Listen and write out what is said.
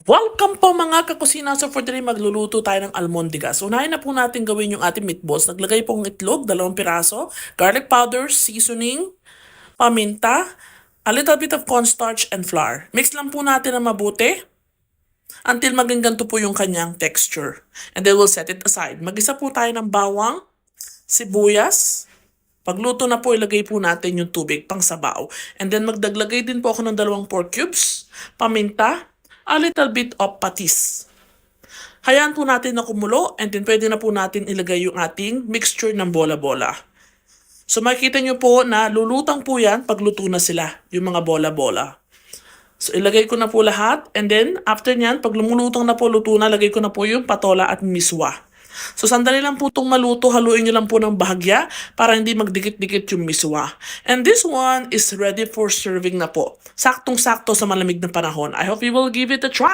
Welcome po mga kakusina. So for today, magluluto tayo ng almondigas. Unahin na po natin gawin yung ating meatballs. Naglagay pong itlog, 2 piraso, garlic powder, seasoning, paminta, a little bit of cornstarch and flour. Mix lang po natin na mabuti until maging ganito po yung kanyang texture. And then we'll set it aside. Mag-isa po tayo ng bawang, sibuyas. Pagluto na po, ilagay po natin yung tubig pang sabaw. And then magdaglagay din po ako ng 2 pork cubes, paminta, a little bit of patis. Hayaan po natin na kumulo and then pwede na po natin ilagay yung ating mixture ng bola-bola. So makikita nyo po na lulutang po yan pag luto na sila, yung mga bola-bola. So ilagay ko na po lahat and then after nyan, pag lumulutang na po, luto na, lagay ko na po yung patola at miswa. So sandali lang po itong maluto, haluin nyo lang po ng bahagya para hindi magdikit-dikit yung miswa. And this one is ready for serving na po. Saktong-sakto sa malamig na panahon. I hope you will give it a try.